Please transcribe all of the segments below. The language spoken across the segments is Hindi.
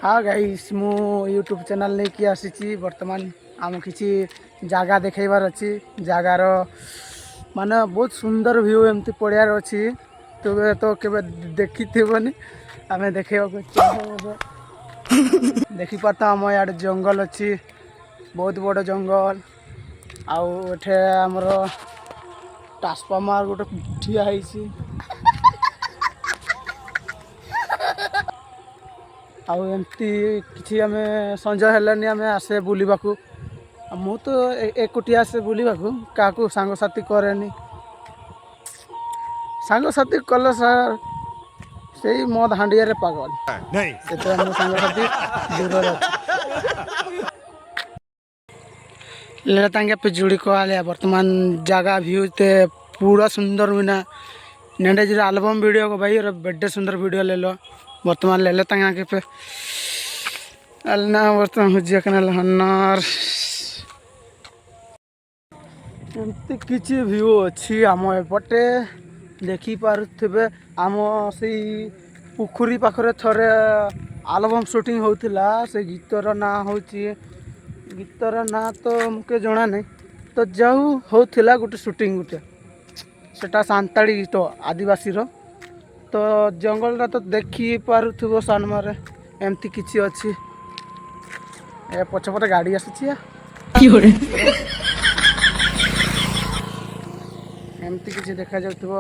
हाँ गाइस मु यूट्यूब चैनल लेकिन आसी बर्तमान आम किसी जगह देखेबार अच्छी जगार माने बहुत सुंदर व्यू एमती पड़ियार अच्छी तुम तो केवे देखी थोनी आम देखा देखिपार आम इे जंगल अच्छी बहुत बड़ जंगल आठे आमर ट्रांसफॉर्मर गोटे ठिया है आमती कि आम संजय हेलानी आम आसे बुलवा मु तो एकुटिया आसे बुलवा क्या सांगसाथी कैनि सांगसाथी कल सर से मद हांडिया पागल से सांगसाथी दूर ले पिजुड़ी कहले बर्तमान जगह व्यू ते पूरा सुंदर हुईना नेंडे जी एल्बम वीडियो को भाई बड़े सुंदर वीडियो ले लो बर्तमान ले ले के पे अलना बर्तमान हुजिया हनार एमती किसी व्यू अच्छी आम एपटे देखी पारे आम से पुखुरी पाखरे थरे एल्बम शूटिंग होता से गीतर ना हूँ गीतर ना तो मुझे जना नहीं तो जाऊ होता गोटे शूटिंग गोटे सेटा सांताड़ी गीत आदिवासी रो तो जंगल तो देखी पारुथ्व सानमारे एमती किसी अच्छी ए पछपटे गाड़ी आसी एमती किसी देखा जाउथबो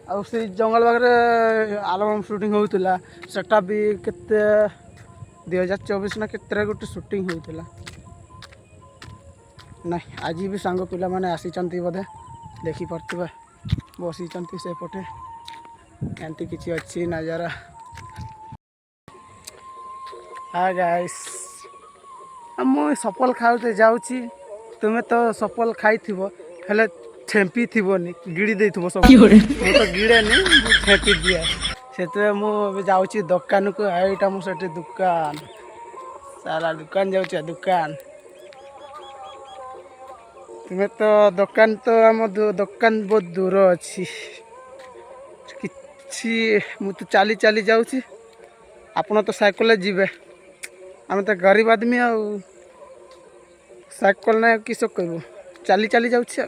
आ से जंगल बागरे एल्बम शूटिंग होता सेटा भी केते 2024 ना केतरे गोटे शूटिंग होता ना आज भी सांग पिला माने आसी बोधे देखी पार्थिबे बसी से पटे एमती किसी अच्छी नजारा। हाँ गाइस मु सफल खाते जाऊँगी तुम्हें तो सफल खाई हेले छेम्पी थोनी गिड़ी दे सब मैं तो गिड़े नहीं छेपी दिए से मुझे जाऊँगी दुकान को आईटा मुझे दुकान सारा दुकान जाऊँ दुकान तुम्हें तो दुकान तो आम दुकान बहुत दूर अच्छी कि मु तो चली चली जाऊँगी आपण तो साइकिल जीवे आम तो गरीब आदमी आ साइकिल ना किस कर चली चली जाऊँगी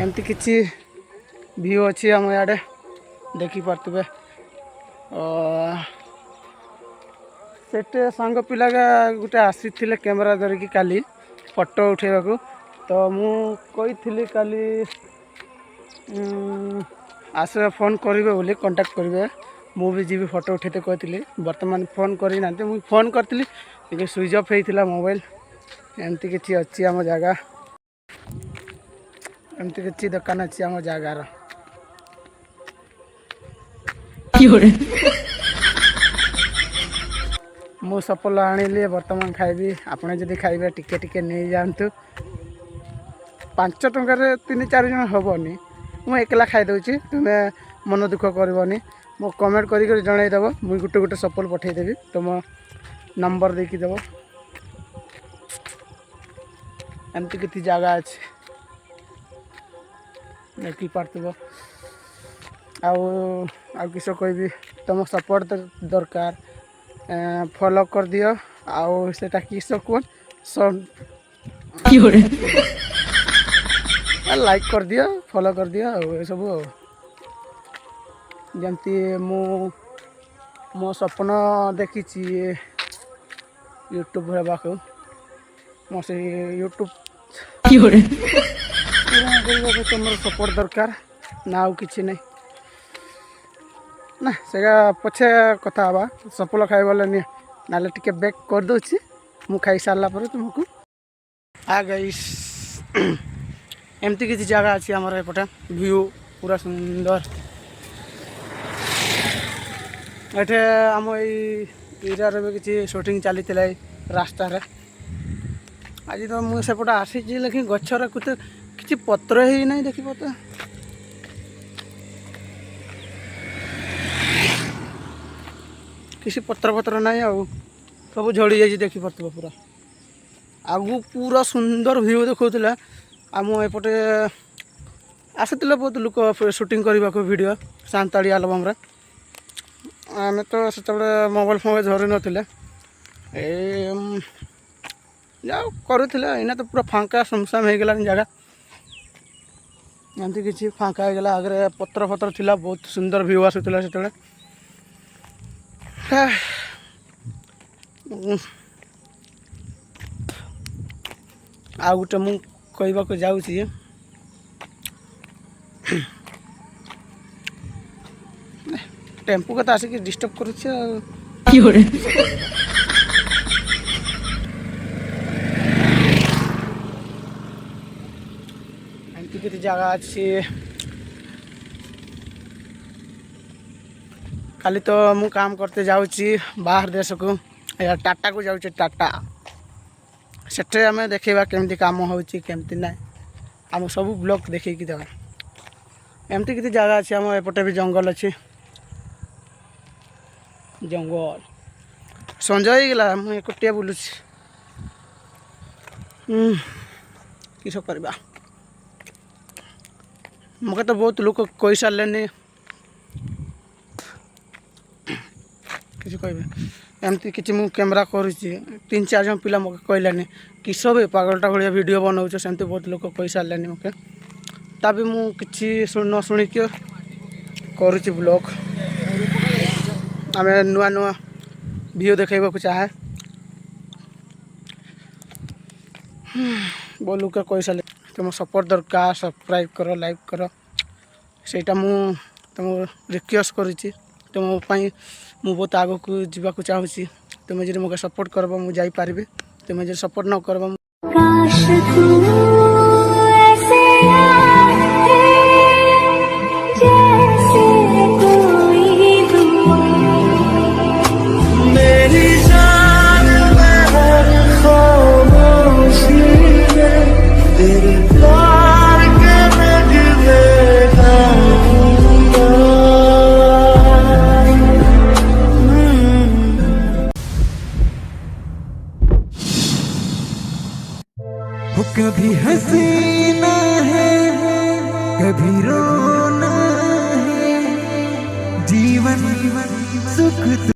एमती किसी व्यू अच्छी आम इे देखी पारे सेटे सांग पिला गोटे आसी कैमेरा धरिकी काली फोटो उठेबा तो मु कही काली आस फोन करेंगे बोली कांटेक्ट करेंगे मु भी जी फोटो उठेते कहती बर्तमान फोन करना मुझे फोन करी स्विच ऑफ होता मोबाइल एमती किसी अच्छी आम जगह एमती किसी दुकान अच्छी आम जगार मु सफल आनिली बर्तमान खाइबी आपने जदि खाइबे टिके टिके नहीं जातु 5 टंकार 3-4 जन हेनी मुझे एकला खाईदे तुम्हें मन दुख करनी मो कमेंट कर जनईदेव मुझे गोटे गोटे सफल पठेदेवी तुम नंबर देकी देव एमती किसी जगह अच्छे देखी पार्थिव आउ किस कहबी तुम सपोर्ट दरकार फॉलो कर दियो आउ सेटा किस कौन लाइक कर दियो फॉलो कर दियो ये सब जमती मो सपन देखी यूट्यूब हेबाक मो से यूट्यूब तुम सपोर्ट दरकार ना कि नहीं ना से पछे कथा हवा सफल खाइबले नहीं ना टे बैक कर दूची मु खाई सारा पर तुमको आ गई एमती किसी जगह अच्छी आमर एपटे व्यू पूरा सुंदर एठे आम एरिया भी किसी शूटिंग चली रास्ता रे आज तो मुझे सेपटे आसी लेकिन गचर किसी पत्र ही नहीं देखी पता किसी पत्र पत्र ना सब झड़ी जाइए देखी पार्थ पूरा आगू पूरा सुंदर व्यू देखा आम एपटे आसी बहुत लोक शूटिंग करने को वीडियो सांताड़ी एल्बम आम तो से मोबाइल फोबाइल धरी नथिले जा करूँ एना तो पूरा फांका सुमसाम हो गला जगह एमती किसी फांका हो गला आगे पत्र फत्र थिला बहुत सुंदर व्यू आसूला से आ गोटे मु कहवाक जाऊँगी टेम्पू के तो आसिक डिस्टर्ब करुच्छे एमती किसी जगह अच्छी खाली तो मु काम करते जाऊँगी बाहर देश को या टाटा को जाऊँगी टाटा सेठे आम देखा केमती काम होमती ना आम सब ब्लॉग देखी देवा एमती किसी जगह अच्छी आम एपटे भी जंगल अच्छी जंगल संज होगा मुझे एकुटिया बुलूँ किस करवा मके तो बहुत लोग कही सारे किसी कहे एमती किसी मु कैमरा करुच्ची 3-4 जन पिला मके कहलानी कि सब पागलटा भाया वीडियो बनाऊच सेमती बहुत लोग कही सारे मके तभी मु किसी न शुणिक करुच्ची ब्लॉग आम नुआ नुआ भिडियो देखा चाहे बहुत लोग कही सारे तुम सपोर्ट दरकार सब्सक्राइब कर लाइक कर सेटा मु तुम रिक्वेस्ट करुच्ची तुमपाई मु बहुत आग को जावाक चाहूँगी तुम्हें जो मुझे सपोर्ट करब मुझे पारि तुम्हें जो सपोर्ट न करब कभी हंसीना है कभी रोना है जीवन सुख